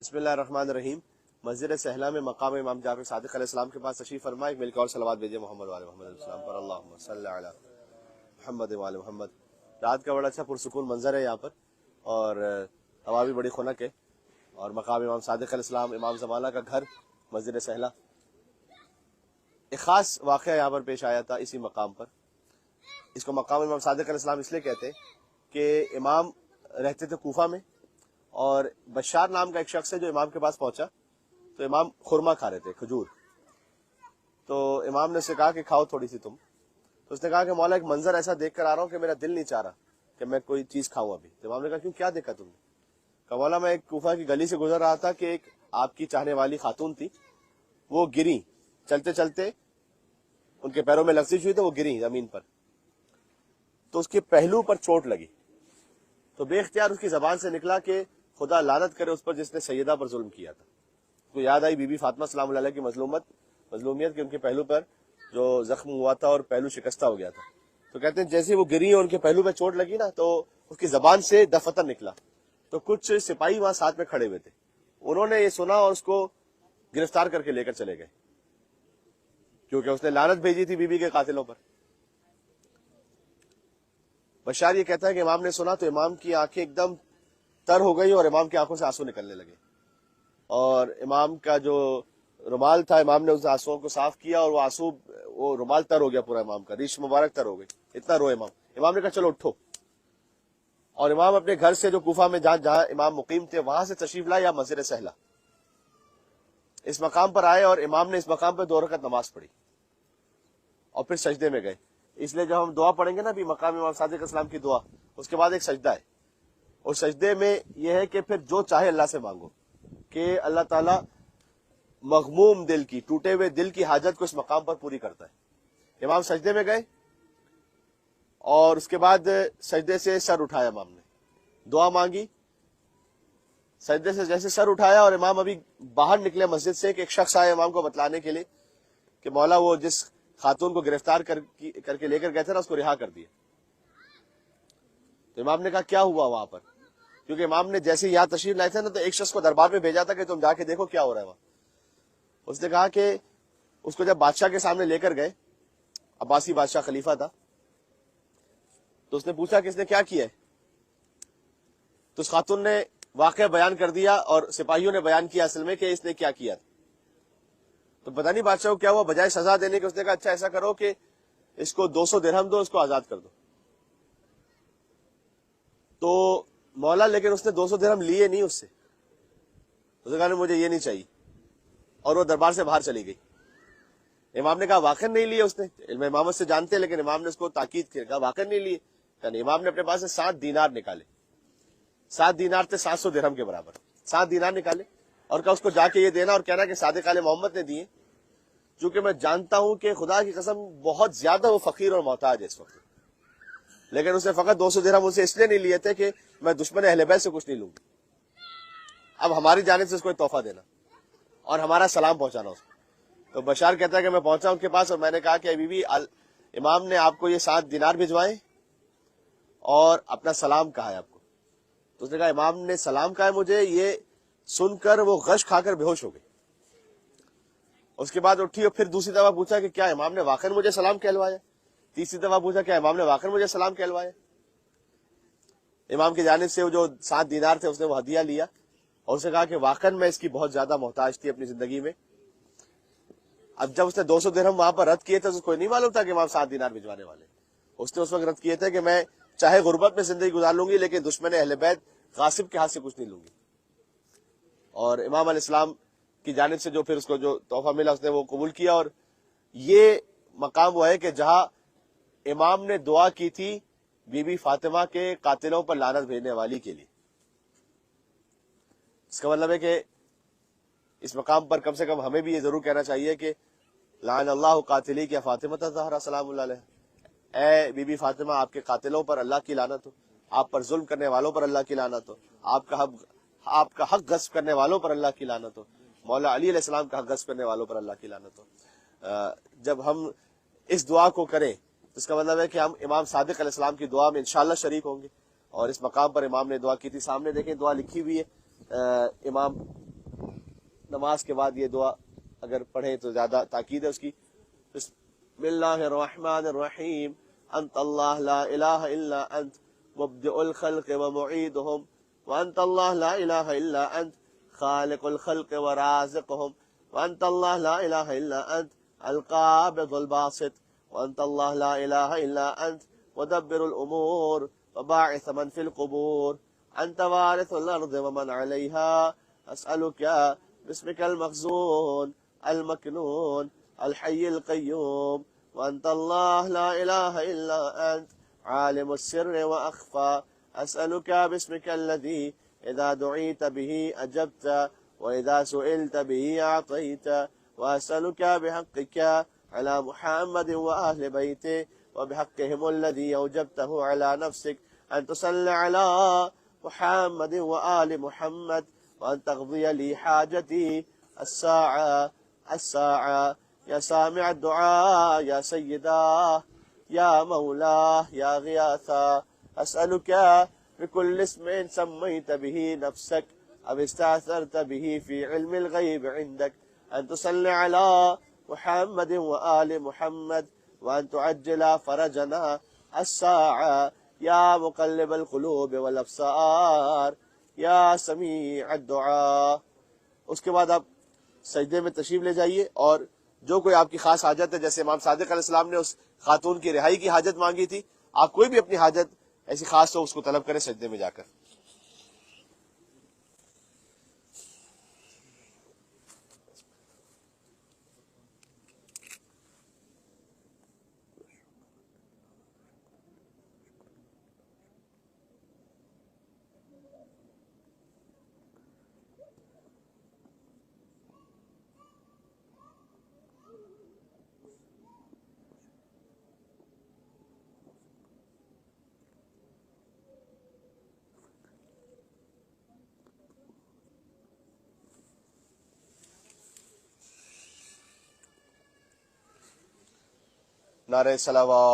بسم اللہ الرحمن الرحیم۔ مسجد سہلا میں مقام امام جعفر صادق علیہ السلام کے پاس تشریف فرمائے، مل کے اور صلوات بھیجے محمد والے محمد علیہ السلام پر، اللہم صلی علی محمد والے محمد۔ رات کا بڑا اچھا پرسکون منظر ہے یہاں پر، اور ہوا بھی بڑی خنک ہے، اور مقام امام صادق علیہ السلام امام زمانہ کا گھر مسجد سہلا۔ ایک خاص واقعہ یہاں پر پیش آیا تھا اسی مقام پر۔ اس کو مقام امام صادق علیہ السلام اس لیے کہتے ہیں کہ امام رہتے تھے کوفہ میں، اور بشار نام کا ایک شخص ہے جو امام کے پاس پہنچا تو امام خورما کھا رہے تھے، کھجور۔ تو امام نے اسے کہا کہ کھاؤ تھوڑی سی تم۔ تو اس نے کہا کہ مولا ایک منظر ایسا دیکھ کر آ رہا ہوں کہ میرا دل نہیں چاہ رہا کہ میں کوئی چیز کھاؤں ابھی۔ تو امام نے کہا کیوں، کیا دیکھا تم نے؟ کہا مولا میں ایک کوفہ کی گلی سے گزر رہا تھا کہ ایک آپ کی چاہنے والی خاتون تھی، وہ گری، چلتے چلتے ان کے پیروں میں لغزش ہوئی تو وہ گری زمین پر، تو اس کے پہلو پر چوٹ لگی، تو بے اختیار اس کی زبان سے نکلا کہ خدا لعنت کرے اس پر جس نے سیدہ پر ظلم کیا تھا۔ تو یاد آئی بی بی فاطمہ سلام اللہ علیہ کی مظلومیت کہ ان کے پہلو پر جو زخم ہوا تھا اور پہلو شکستہ ہو گیا تھا۔ تو کہتے ہیں جیسے وہ گری اور ان کے پہلو پہ چوٹ لگی نا، تو اس کی زبان سے دفتر نکلا۔ تو کچھ سپاہی وہاں ساتھ میں کھڑے ہوئے تھے، انہوں نے یہ سنا اور اس کو گرفتار کر کے لے کر چلے گئے، کیونکہ اس نے لعنت بھیجی تھی بی بی کے قاتلوں پر۔ بشار یہ کہتا ہے کہ امام نے سنا تو امام کی آنکھیں ایک دم تر ہو گئی اور امام کی آنکھوں سے آنسو نکلنے لگے، اور امام کا جو رومال تھا امام نے اس آنسوؤں کو صاف کیا، اور وہ رومال تر ہو گیا پورا، امام کا ریش مبارک تر ہو گئی، اتنا روئے امام نے کہا چلو اٹھو، اور امام اپنے گھر سے جو کوفہ میں جہاں امام مقیم تھے وہاں سے تشریف لائے یا مسجد سہلا، اس مقام پر آئے، اور امام نے اس مقام پہ 2 رکعت نماز پڑھی اور پھر سجدے میں گئے۔ اس لیے جب ہم دعا پڑھیں گے نا بھی مقام امام صادق اسلام کی دعا، اس کے بعد ایک سجدہ ہے، اور سجدے میں یہ ہے کہ پھر جو چاہے اللہ سے مانگو، کہ اللہ تعالیٰ مغموم دل کی، ٹوٹے ہوئے دل کی حاجت کو اس مقام پر پوری کرتا ہے۔ امام سجدے میں گئے اور اس کے بعد سجدے سے سر اٹھایا، امام نے دعا مانگی، سجدے سے جیسے سر اٹھایا اور امام ابھی باہر نکلے مسجد سے کہ ایک شخص آیا امام کو بتلانے کے لیے کہ مولا وہ جس خاتون کو گرفتار کر کے لے کر گئے تھے نا، اس کو رہا کر دیا۔ تو امام نے کہا کیا ہوا وہاں پر، کیونکہ امام نے جیسے یہاں تشریف لائے تھے نا تو ایک شخص کو دربار میں بھیجا تھا کہ تم جا کے دیکھو کیا ہو رہا ہے وہاں۔ اس نے کہا کہ اس کو جب بادشاہ کے سامنے لے کر گئے، عباسی بادشاہ خلیفہ تھا، تو اس نے پوچھا کہ اس نے کیا کیا ہے، تو اس خاتون نے واقعہ بیان کر دیا، اور سپاہیوں نے بیان کیا اصل میں کہ اس نے کیا کیا تھا۔ تو پتہ نہیں بادشاہ کو کیا ہوا، بجائے سزا دینے کے اس نے کہا اچھا ایسا کرو کہ اس کو 200 درہم دو، اس کو آزاد کر دو۔ تو مولا لیکن اس نے 200 درہم لیے نہیں اس سے، اس نے کہا مجھے یہ نہیں چاہیے، اور وہ دربار سے باہر چلی گئی۔ امام نے کہا واقع نہیں لیے، اس نے علم امامت سے جانتے، لیکن امام نے اس کو تاکید کی، کہا واقع نہیں لیے۔ یعنی امام نے اپنے پاس سے 7 دینار نکالے، 7 دینار تھے 700 درہم کے برابر، 7 دینار نکالے، اور کہا اس کو جا کے یہ دینا اور کہنا کہ صادق آل محمد نے دیے، چونکہ میں جانتا ہوں کہ خدا کی قسم بہت زیادہ وہ فقیر اور محتاج ہے اس وقت، لیکن اس نے فقط 200 درہم ان سے اس لیے نہیں لیے تھے کہ میں دشمن اہل بیت سے کچھ نہیں لوں گا، اب ہماری جانب سے اس کو تحفہ دینا اور ہمارا سلام پہنچانا اس کو۔ تو بشار کہتا ہے کہ میں پہنچا ان کے پاس اور میں نے کہا کہ بی بی امام نے آپ کو یہ 7 دینار بھجوائے اور اپنا سلام کہا ہے آپ کو۔ تو اس نے کہا امام نے سلام کہا ہے مجھے، یہ سن کر وہ غش کھا کر بے ہوش ہو گئی۔ اس کے بعد اٹھی اور پھر دوسری دفعہ پوچھا کہ کیا امام نے واقعا مجھے سلام کہلوایا، تیسری دفعہ پوچھا کیا امام نے واقعا مجھے سلام کہلوایا۔ امام کی جانب سے وہ جو 7 دینار تھے اس نے وہ ہدیہ لیا اور اسے کہا کہ واقعا میں اس کی بہت زیادہ محتاج تھی اپنی زندگی میں۔ اب جب اس نے 200 درہم وہاں پر رد کیے تھے تو کوئی نہیں معلوم تھا کہ امام 7 دینار بھجوانے والے، اس نے اس وقت رد کیے تھے کہ میں چاہے غربت میں زندگی گزار لوں گی لیکن دشمن اہل بیت غاصب کے ہاتھ سے کچھ نہیں لوں گی۔ اور امام علیہ السلام کی جانب سے جو پھر اس کو جو تحفہ ملا اس نے وہ قبول کیا، اور یہ مقام وہ ہے کہ جہاں امام نے دعا کی تھی بی بی فاطمہ کے قاتلوں پر لعنت بھیجنے والی کے لیے۔ اس کا مطلب ہے کہ اس مقام پر کم سے کم ہمیں بھی یہ ضرور کہنا چاہیے کہ لعن اللہ قاتلی کیا فاطمہ الزہرا سلام اللہ علیہ، اے بی بی فاطمہ آپ کے قاتلوں پر اللہ کی لعنت ہو، آپ پر ظلم کرنے والوں پر اللہ کی لعنت ہو، آپ کا حق غصب کرنے والوں پر اللہ کی لعنت ہو، مولا علی علیہ السلام کا حق غصب کرنے والوں پر اللہ کی لعنت ہو۔ جب ہم اس دعا کو کریں تو اس کا مطلب ہے کہ ہم امام صادق علیہ السلام کی دعا میں انشاءاللہ شریک ہوں گے، اور اس مقام پر امام نے دعا کی تھی، سامنے دیکھیں دعا لکھی ہوئی ہے، امام نماز کے بعد یہ دعا اگر پڑھیں تو زیادہ تاکید ہے اس کی. بسم اللہ الرحمن الرحیم. انت اللہ لا الہ الا انت مبدئ الخلق ومعیدهم وانت اللہ لا الہ الا انت خالق الخلق ورازقهم وانت اللہ لا الہ الا انت القابض الباسط وانت اللہ لا الہ الا انت مدبر الامور وباعث من في القبور انت وارث الارض ومن عليها اسألك باسمك المخزون المكنون الحي القيوم وانت الله لا اله الا انت عالم السر واخفى اسألك باسمك الذي اذا دعيت به اجبت واذا سئلت به اعطيت واسألك بحقك على محمد واهل بيته وبحقهم الذي اوجبته على نفسك ان تصلي على محمد وآل محمد وان تقضي لي حاجتي الساعة يا سامع الدعاء يا سيدا يا مولاه يا غياثا أسألك بكل اسم سميت به نفسك أو استأثرت به في علم الغيب عندك أن تصلي على محمد وآل محمد وأن تعجل فرجنا الساعة يا مقلب القلوب والأبصار يا سميع الدعاء. اس کے بعد آپ سجدے میں تشریف لے جائیے اور جو کوئی آپ کی خاص حاجت ہے، جیسے امام صادق علیہ السلام نے اس خاتون کی رہائی کی حاجت مانگی تھی، آپ کوئی بھی اپنی حاجت ایسی خاص ہو اس کو طلب کریں سجدے میں جا کر. نعرہ صلوات.